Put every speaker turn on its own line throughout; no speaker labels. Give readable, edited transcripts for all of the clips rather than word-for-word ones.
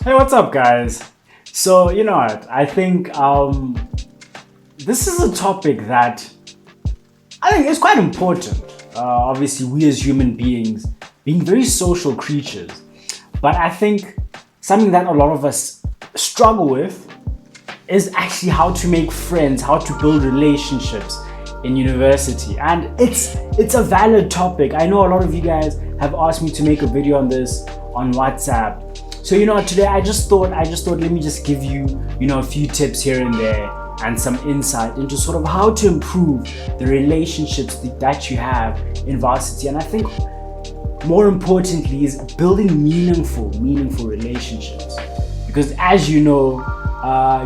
Hey, what's up, guys? So, you know what? I think this is a topic that I think is quite important. Obviously, we as human beings, being very social creatures, but I think something that a lot of us struggle with is actually how to make friends, how to build relationships in university. And it's a valid topic. I know a lot of you guys have asked me to make a video on this on WhatsApp. So today I just thought let me just give you a few tips here and there and some insight into sort of how to improve the relationships that you have in varsity. And I think more importantly is building meaningful relationships, because as you know,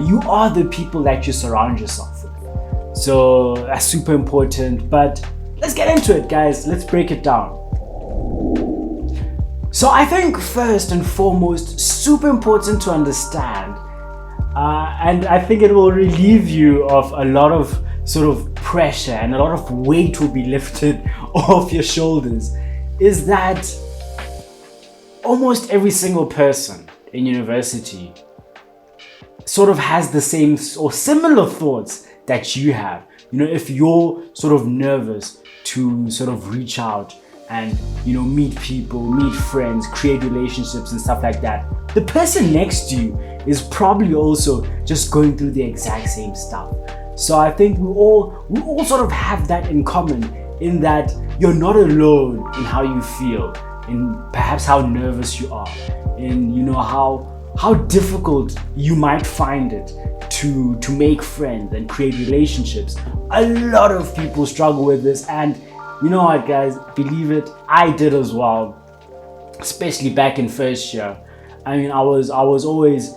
you are the people that you surround yourself with. So that's super important. But let's get into it, guys. Let's break it down. So I think first and foremost, super important to understand, and I think it will relieve you of a lot of sort of pressure and a lot of weight will be lifted off your shoulders, is that almost every single person in university sort of has the same or similar thoughts that you have. If you're sort of nervous to sort of reach out and meet people, meet friends, create relationships and stuff like that, the person next to you is probably also just going through the exact same stuff. So I think we all sort of have that in common, in that you're not alone in how you feel, in perhaps how nervous you are, in how difficult you might find it to make friends and create relationships. A lot of people struggle with this, and you know what, guys, believe it, I did as well, especially back in first year. I mean, I was always,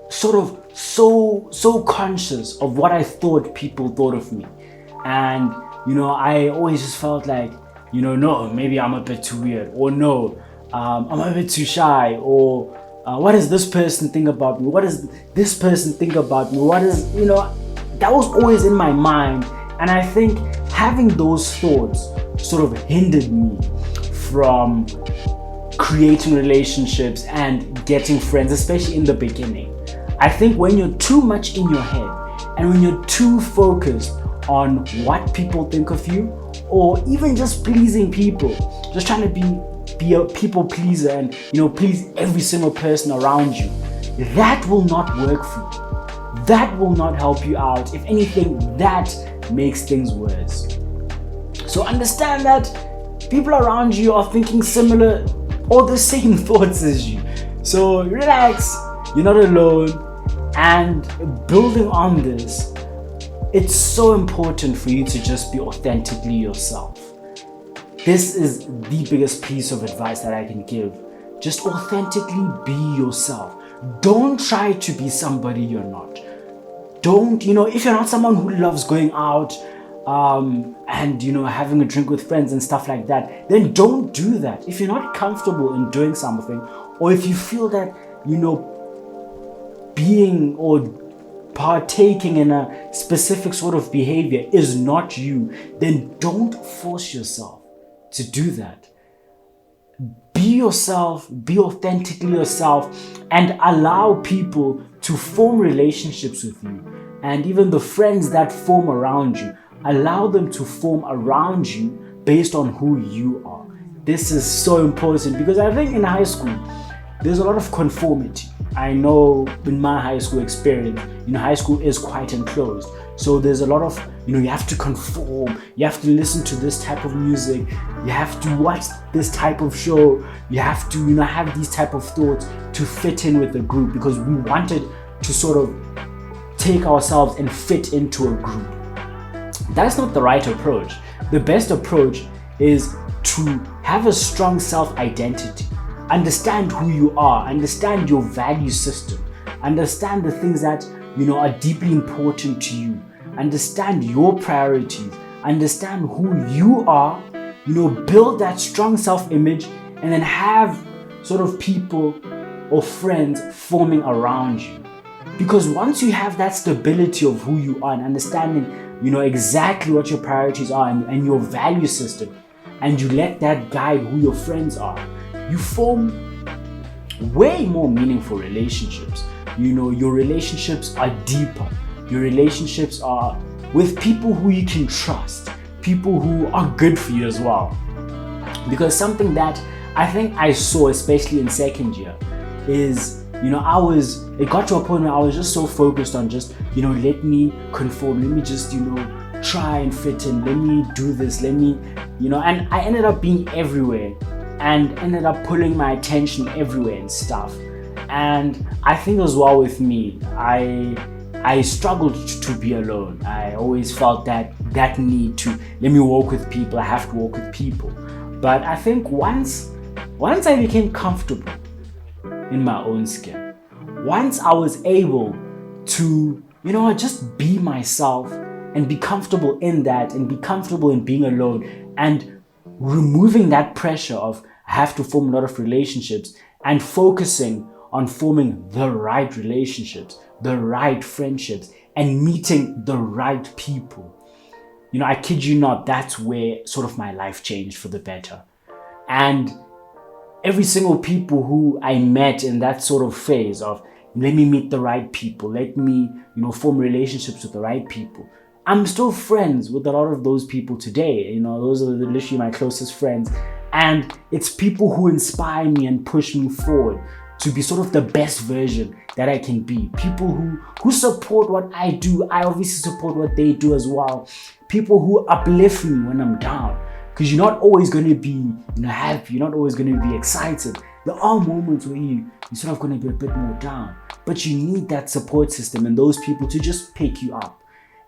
sort of so conscious of what I thought people thought of me. And, I always just felt like, no, maybe I'm a bit too weird, or no, I'm a bit too shy, or what does this person think about me? What does this person think about me? That was always in my mind. And I think having those thoughts sort of hindered me from creating relationships and getting friends, especially in the beginning. I think when you're too much in your head and when you're too focused on what people think of you, or even just pleasing people, just trying to be a people pleaser and please every single person around you, that will not work for you. That will not help you out. If anything, that makes things worse. So understand that people around you are thinking similar or the same thoughts as you. So relax, you're not alone. And building on this, it's so important for you to just be authentically yourself. This is the biggest piece of advice that I can give. Just authentically be yourself. Don't try to be somebody you're not. Don't, if you're not someone who loves going out and having a drink with friends and stuff like that, then don't do that. If you're not comfortable in doing something, or if you feel that being or partaking in a specific sort of behavior is not you, then don't force yourself to do that. Be yourself, be authentically yourself, and allow people to form relationships with you. And even the friends that form around you, allow them to form around you based on who you are. This is so important, because I think in high school, there's a lot of conformity. I know in my high school experience, high school is quite enclosed. So there's a lot of, you have to conform, you have to listen to this type of music, you have to watch this type of show, you have to, have these type of thoughts to fit in with the group, because we wanted to sort of take ourselves and fit into a group. That's not the right approach. The best approach is to have a strong self-identity. Understand who you are, understand your value system, understand the things that are deeply important to you, understand your priorities, understand who you are, build that strong self-image, and then have sort of people or friends forming around you. Because once you have that stability of who you are and understanding, exactly what your priorities are and your value system, and you let that guide who your friends are, you form way more meaningful relationships. Your relationships are deeper. Your relationships are with people who you can trust, people who are good for you as well. Because something that I think I saw, especially in second year, is, it got to a point where I was just so focused on just, let me conform, let me just, try and fit in, let me do this, and I ended up being everywhere and ended up pulling my attention everywhere and stuff. And I think as well with me, I struggled to be alone. I always felt that need to, let me walk with people, I have to walk with people. But I think once I became comfortable in my own skin, once I was able to, just be myself and be comfortable in that and be comfortable in being alone and removing that pressure of I have to form a lot of relationships and focusing on forming the right relationships, the right friendships, and meeting the right people. I kid you not, that's where sort of my life changed for the better. And every single people who I met in that sort of phase of let me meet the right people, let me, form relationships with the right people, I'm still friends with a lot of those people today. Those are literally my closest friends. And it's people who inspire me and push me forward to be sort of the best version that I can be. People who support what I do. I obviously support what they do as well. People who uplift me when I'm down. Because you're not always going to be happy. You're not always going to be excited. There are moments where you're sort of going to be a bit more down. But you need that support system and those people to just pick you up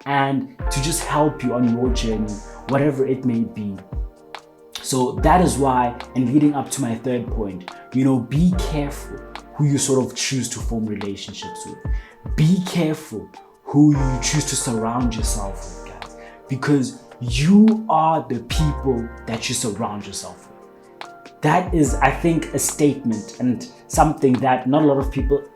and to just help you on your journey, whatever it may be. So that is why, and leading up to my third point, be careful who you sort of choose to form relationships with. Be careful who you choose to surround yourself with, guys. Because you are the people that you surround yourself with. That is, I think, a statement and something that not a lot of people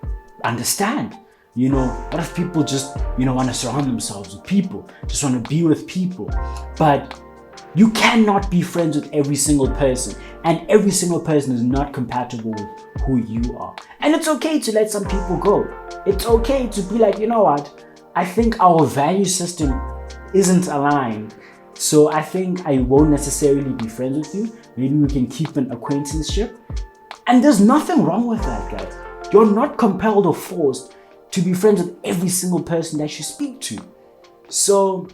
understand. A lot of people just, want to surround themselves with people, just want to be with people. But you cannot be friends with every single person, and every single person is not compatible with who you are. And it's okay to let some people go. It's okay to be like, what? I think our value system isn't aligned. So I think I won't necessarily be friends with you. Maybe we can keep an acquaintanceship. And there's nothing wrong with that, guys. You're not compelled or forced to be friends with every single person that you speak to. So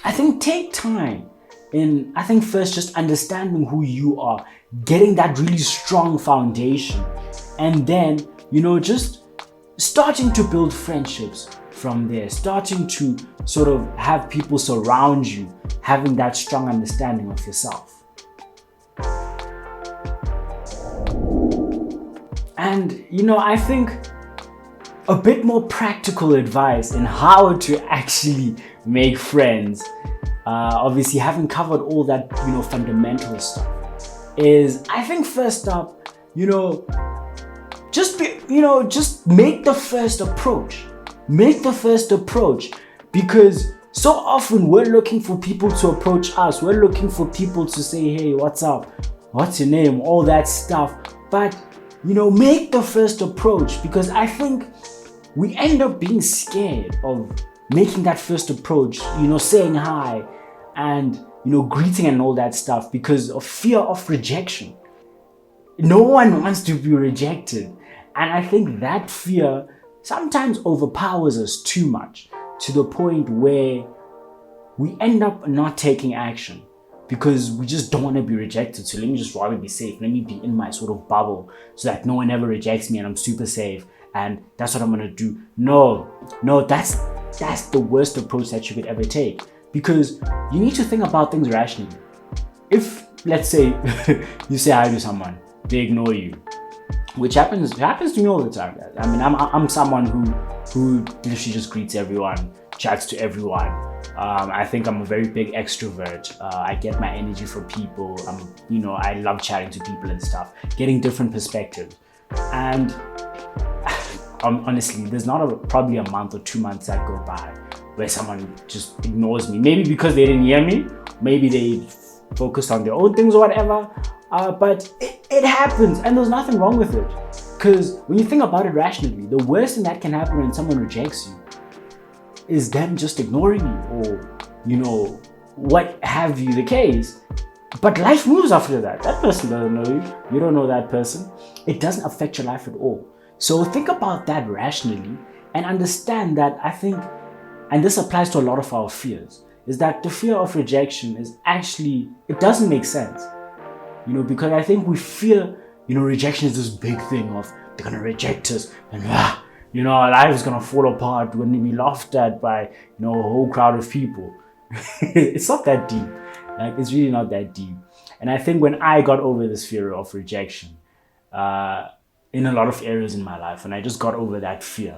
I think take time in, first just understanding who you are, getting that really strong foundation, and then, just starting to build friendships from there, starting to sort of have people surround you, having that strong understanding of yourself. And, I think a bit more practical advice in how to actually make friends, obviously having covered all that, fundamental stuff, is I think first up, just make the first approach. Make the first approach, because so often we're looking for people to approach us. We're looking for people to say, hey, what's up? What's your name? All that stuff. But, make the first approach, because I think we end up being scared of making that first approach, saying hi and, greeting and all that stuff because of fear of rejection. No one wants to be rejected. And I think that fear sometimes overpowers us too much, to the point where we end up not taking action because we just don't want to be rejected. So let me just rather be safe. Let me be in my sort of bubble so that no one ever rejects me and I'm super safe. And that's what I'm going to do. No, that's the worst approach that you could ever take, because you need to think about things rationally. If, let's say, you say hi to someone, they ignore you, which happens to me all the time, guys. I mean, I'm someone who literally just greets everyone, chats to everyone. I think I'm a very big extrovert. I get my energy from people. I love chatting to people and stuff, getting different perspectives. And honestly, there's not probably a month or 2 months that go by where someone just ignores me. Maybe because they didn't hear me. Maybe they focused on their own things or whatever. But it happens, and there's nothing wrong with it. Because when you think about it rationally, the worst thing that can happen when someone rejects you is them just ignoring you, or, you know, what have you the case. But life moves after that. That person doesn't know you. You don't know that person. It doesn't affect your life at all. So think about that rationally and understand that, I think, and this applies to a lot of our fears, is that the fear of rejection is actually, it doesn't make sense. You know, because I think we fear, you know, rejection is this big thing of they're going to reject us and, you know, our life is going to fall apart. We're going to be laughed at by, you know, a whole crowd of people. It's not that deep. Like, it's really not that deep. And I think when I got over this fear of rejection in a lot of areas in my life, and I just got over that fear,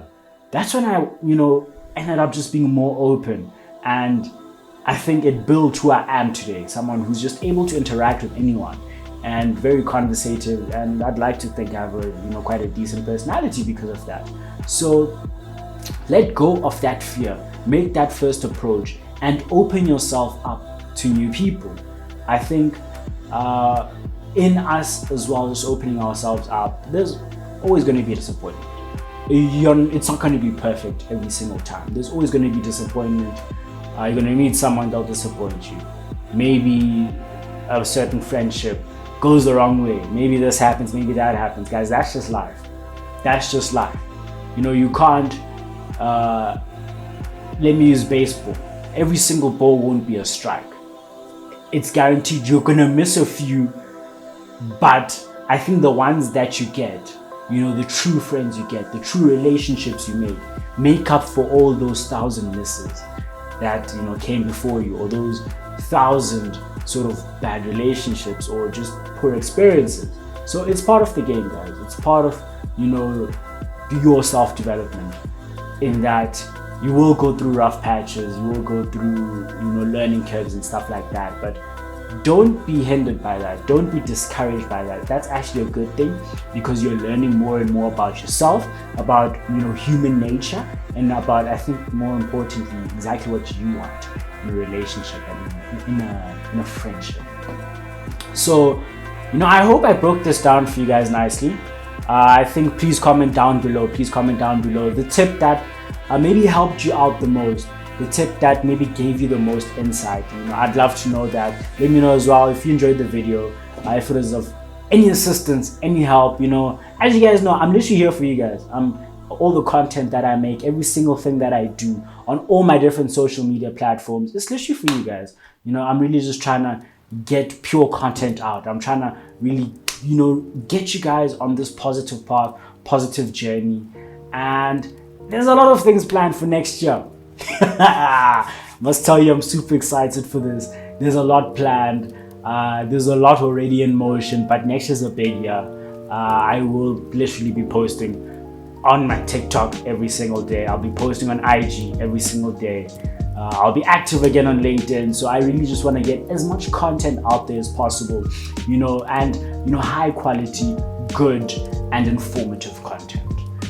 that's when I, you know, ended up just being more open. And I think it built who I am today, someone who's just able to interact with anyone and very conversative. And I'd like to think I have a, you know, quite a decent personality because of that. So let go of that fear, make that first approach, and open yourself up to new people. I think in us as well, just opening ourselves up, there's always going to be a disappointment. It's not going to be perfect every single time. There's always going to be disappointment. You're going to meet someone that'll disappoint you. Maybe a certain friendship goes the wrong way. Maybe this happens, maybe that happens. Guys, that's just life. That's just life. You know, you can't, let me use baseball. Every single ball won't be a strike. It's guaranteed you're going to miss a few, but I think the ones that you get, you know, the true friends you get, the true relationships you make up for all those 1,000 misses that, you know, came before you, or those 1,000 sort of bad relationships or just poor experiences. So it's part of the game, guys. It's part of, you know, your self-development, in that you will go through rough patches, you will go through, you know, learning curves and stuff like that, but don't be hindered by that. Don't be discouraged by that. That's actually a good thing, because you're learning more and more about yourself, about, you know, human nature, and about, I think, more importantly, exactly what you want in a relationship and in a friendship. So, you know, I hope I broke this down for you guys nicely. I think please comment down below. Please comment down below the tip that maybe helped you out the most, the tip that maybe gave you the most insight. You know, I'd love to know that. Let me know as well if you enjoyed the video, if it is of any assistance, any help. You know, as you guys know, I'm literally here for you guys. All the content that I make, every single thing that I do on all my different social media platforms, it's literally for you guys. You know, I'm really just trying to get pure content out. I'm trying to really, you know, get you guys on this positive path, positive journey. And there's a lot of things planned for next year. Must tell you, I'm super excited for this. There's a lot planned. There's a lot already in motion, but next year's a big year. I will literally be posting on my TikTok every single day. I'll be posting on IG every single day. I'll be active again on LinkedIn. So I really just want to get as much content out there as possible, you know, and, you know, high quality, good and informative content.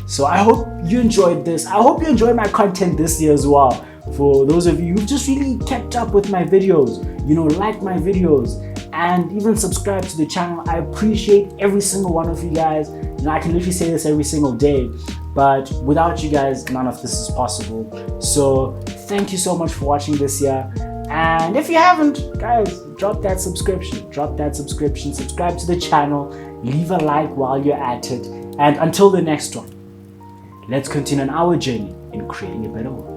So I hope you enjoyed this. I hope you enjoyed my content this year as well. For those of you who've just really kept up with my videos, you know, like my videos and even subscribe to the channel. I appreciate every single one of you guys. You know, I can literally say this every single day, but without you guys, none of this is possible. So thank you so much for watching this year. And if you haven't, guys, drop that subscription, subscribe to the channel, leave a like while you're at it. And until the next one, let's continue on our journey in creating a better world.